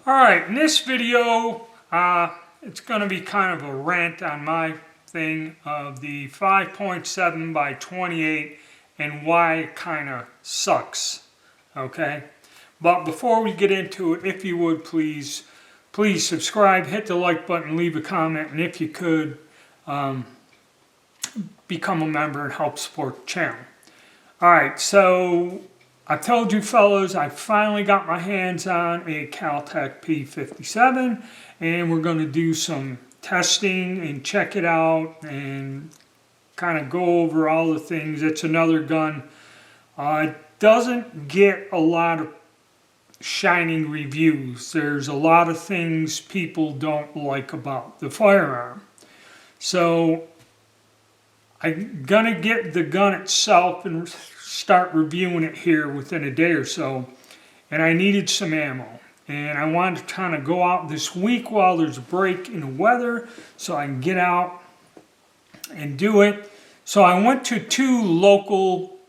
Alright, in this video, it's going to be kind of a rant on my thing of the 5.7 by 28 and why it kind of sucks, okay? But before we get into it, if you would please subscribe, hit the like button, leave a comment, and if you could, become a member and help support the channel. Alright, so I told you fellas, I finally got my hands on a Caltech P57 and we're going to do some testing and check it out and kind of go over all the things. It's another gun. It doesn't get a lot of shining reviews. There's a lot of things people don't like about the firearm. So I'm going to get the gun itself and start reviewing it here within a day or so, and I needed some ammo, and I wanted to kind of go out this week while there's a break in the weather so I can get out and do it. So I went to two local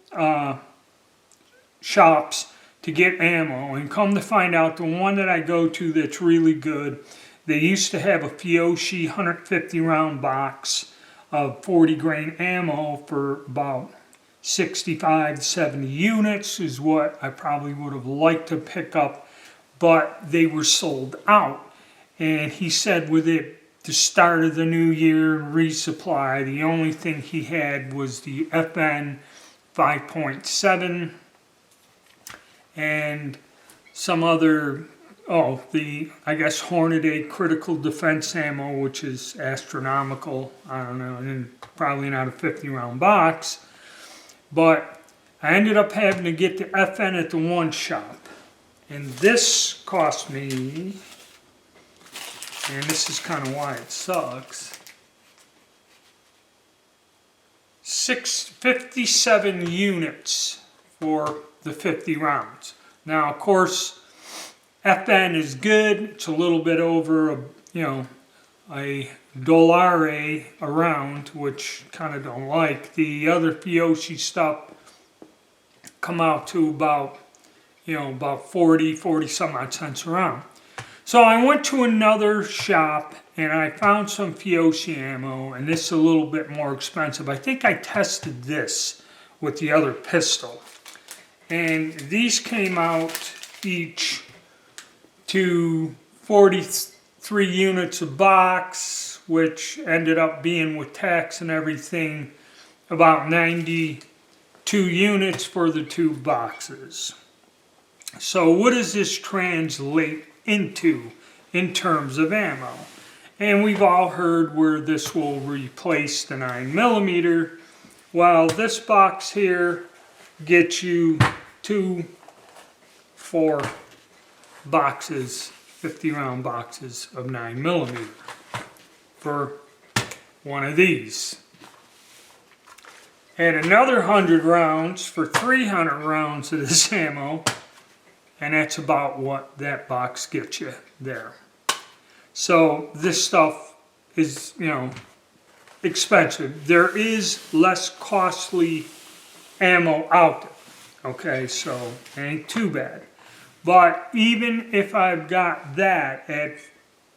shops to get ammo, and come to find out the one that I go to that's really good, they used to have a Fiocchi 150 round box of 40 grain ammo for about 65 to 70 units is what I probably would have liked to pick up, but they were sold out. And he said with it the start of the new year resupply, the only thing he had was the FN 5.7 and some other, I guess Hornady critical defense ammo, which is astronomical. I don't know, and probably not a 50 round box. But I ended up having to get the FN at the one shop. And this cost me, and this is kind of why it sucks, 57 units for the 50 rounds. Now, of course, FN is good. It's a little bit over, a $1 a round, which kind of don't like. The other Fiocchi stuff come out to about 40 some odd cents a round. So I went to another shop and I found some Fiocchi ammo, and this is a little bit more expensive. I think I tested this with the other pistol, and these came out each to 43 units a box, which ended up being, with tax and everything, about 92 units for the two boxes. So what does this translate into in terms of ammo? And we've all heard where this will replace the 9mm. Well, this box here gets you 4 boxes, 50 round boxes of 9mm for one of these. And another 100 rounds for 300 rounds of this ammo, and that's about what that box gets you there. So this stuff is, expensive. There is less costly ammo out there, okay, so it ain't too bad. But even if I've got that at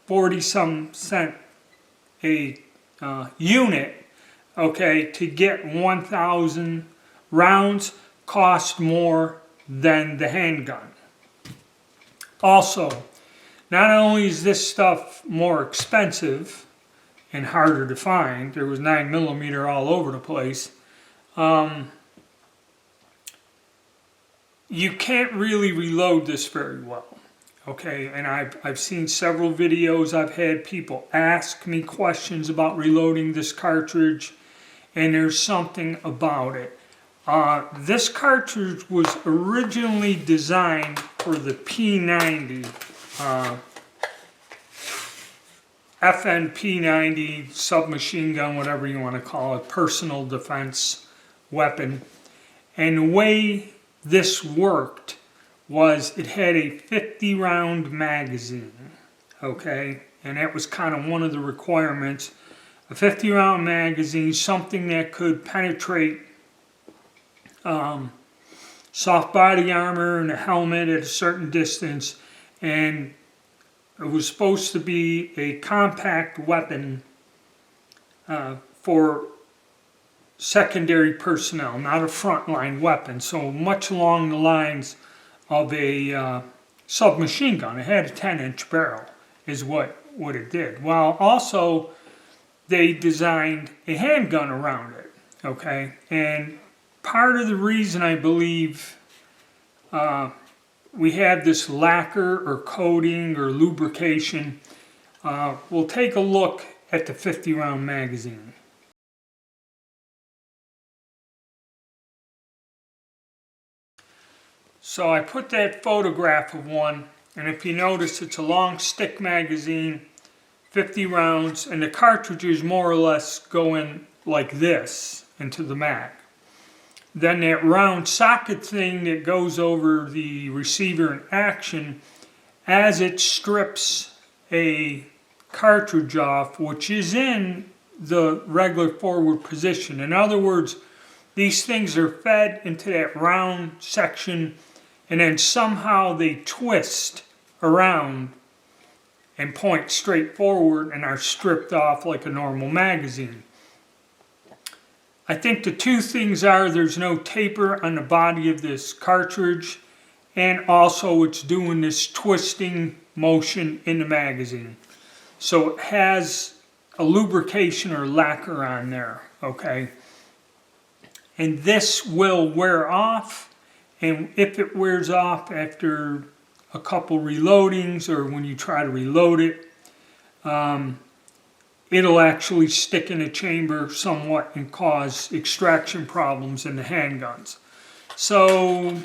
40 some cent a unit, okay, to get 1,000 rounds cost more than the handgun. Also, not only is this stuff more expensive and harder to find, there was 9mm all over the place, you can't really reload this very well. Okay, and I've seen several videos. I've had people ask me questions about reloading this cartridge, and there's something about it. This cartridge was originally designed for the P90, FN P90 submachine gun, whatever you want to call it, personal defense weapon. And the way this worked was it had a 50 round magazine, okay, and that was kind of one of the requirements. A 50 round magazine, something that could penetrate soft body armor and a helmet at a certain distance, and It was supposed to be a compact weapon for secondary personnel, not a frontline weapon. So much along the lines of a submachine gun. It had a 10-inch barrel is what it did. Well, also they designed a handgun around it, okay? And part of the reason I believe we have this lacquer or coating or lubrication, we'll take a look at the 50-round magazine. So I put that photograph of one, and if you notice, it's a long stick magazine, 50 rounds, and the cartridges more or less go in like this into the mag. Then that round socket thing that goes over the receiver in action, as it strips a cartridge off, which is in the regular forward position. In other words, these things are fed into that round section, and then somehow they twist around and point straight forward and are stripped off like a normal magazine. I think the two things are there's no taper on the body of this cartridge, and also it's doing this twisting motion in the magazine. So it has a lubrication or lacquer on there, okay? And this will wear off. And if it wears off after a couple reloadings or when you try to reload it, it'll actually stick in a chamber somewhat and cause extraction problems in the handguns. So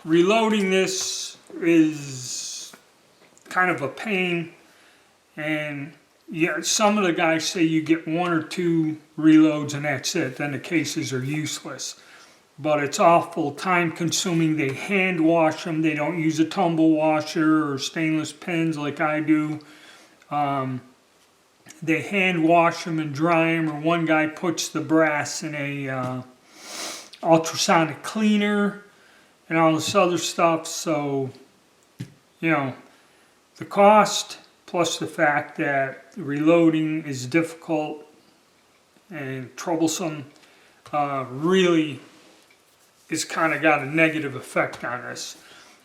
reloading this is kind of a pain, and yeah, some of the guys say you get 1 or 2 reloads and that's it, then the cases are useless. But it's awful time consuming. They hand wash them. They don't use a tumble washer or stainless pins like I do. They hand wash them and dry them, or one guy puts the brass in a ultrasonic cleaner and all this other stuff. So, you know, the cost plus the fact that reloading is difficult and troublesome really is kind of got a negative effect on us.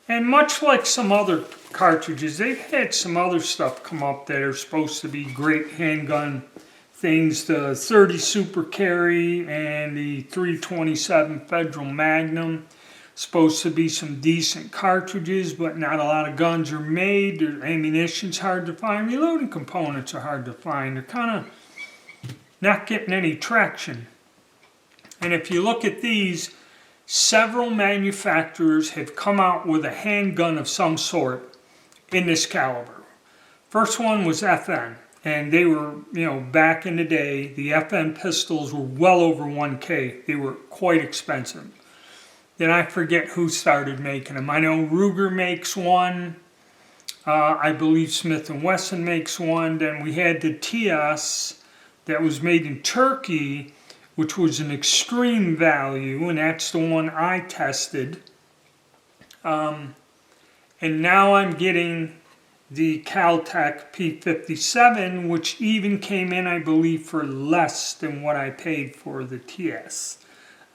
And much like some other cartridges, they've had some other stuff come up that are supposed to be great handgun things. The 30 Super Carry and the 327 Federal Magnum. Supposed to be some decent cartridges, but not a lot of guns are made. Their ammunition's hard to find. Reloading components are hard to find. They're kind of not getting any traction. And if you look at these, several manufacturers have come out with a handgun of some sort in this caliber. First one was FN, and they were, you know, back in the day, the FN pistols were well over 1K. They were quite expensive. Then I forget who started making them. I know Ruger makes one. I believe Smith & Wesson makes one. Then we had the TS that was made in Turkey, which was an extreme value, and that's the one I tested. And now I'm getting the Caltech P57, which even came in, I believe, for less than what I paid for the TS.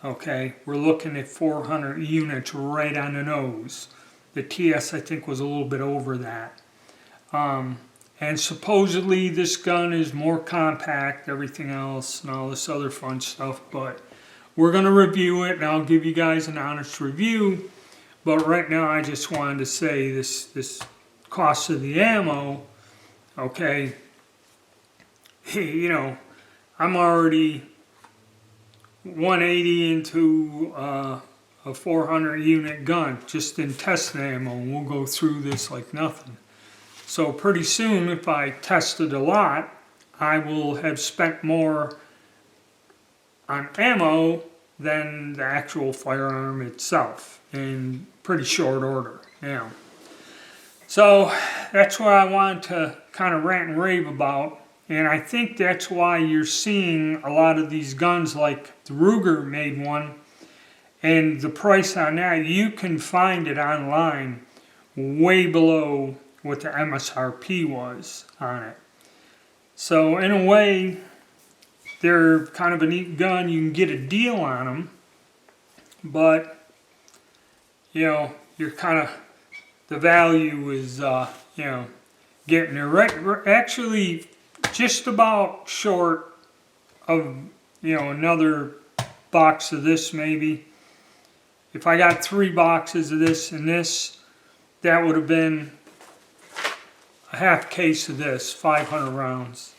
Okay, we're looking at 400 units right on the nose. The TS, I think, was a little bit over that. And supposedly this gun is more compact, everything else, and all this other fun stuff. But we're going to review it, and I'll give you guys an honest review. But right now I just wanted to say this cost of the ammo, okay, you know, I'm already 180 into a 400 unit gun just in test ammo, and we'll go through this like nothing. So pretty soon, if I tested a lot, I will have spent more on ammo than the actual firearm itself in pretty short order. Now, so that's what I wanted to kind of rant and rave about, and I think that's why you're seeing a lot of these guns, like the Ruger made one, and the price on that, you can find it online way below what the MSRP was on it. So in a way, they're kind of a neat gun. You can get a deal on them, but you know, you're kind of, the value is you know, getting there. Right, actually just about short of, you know, another box of this maybe. If I got 3 boxes of this and this, that would have been a half case of this, 500 rounds.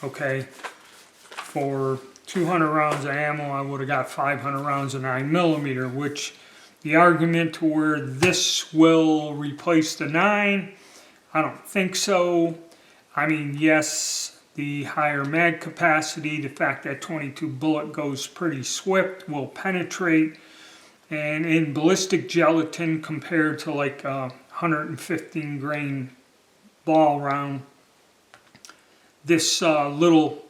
Okay, for 200 rounds of ammo, I would have got 500 rounds of 9mm, which the argument to where this will replace the 9, I don't think so. I mean, yes, the higher mag capacity, the fact that 22 bullet goes pretty swift, will penetrate. And in ballistic gelatin compared to like a 115 grain ball round, this little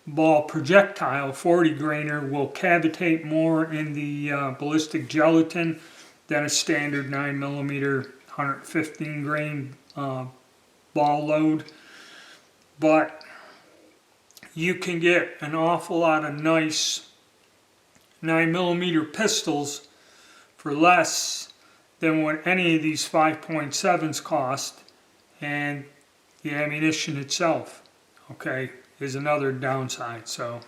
ball projectile, 40 grainer, will cavitate more in the ballistic gelatin than a standard 9mm 115 grain ball load. But you can get an awful lot of nice 9mm pistols for less than what any of these 5.7s cost, and the ammunition itself, okay, is another downside. So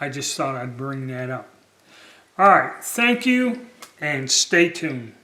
I just thought I'd bring that up. All right, thank you, and stay tuned.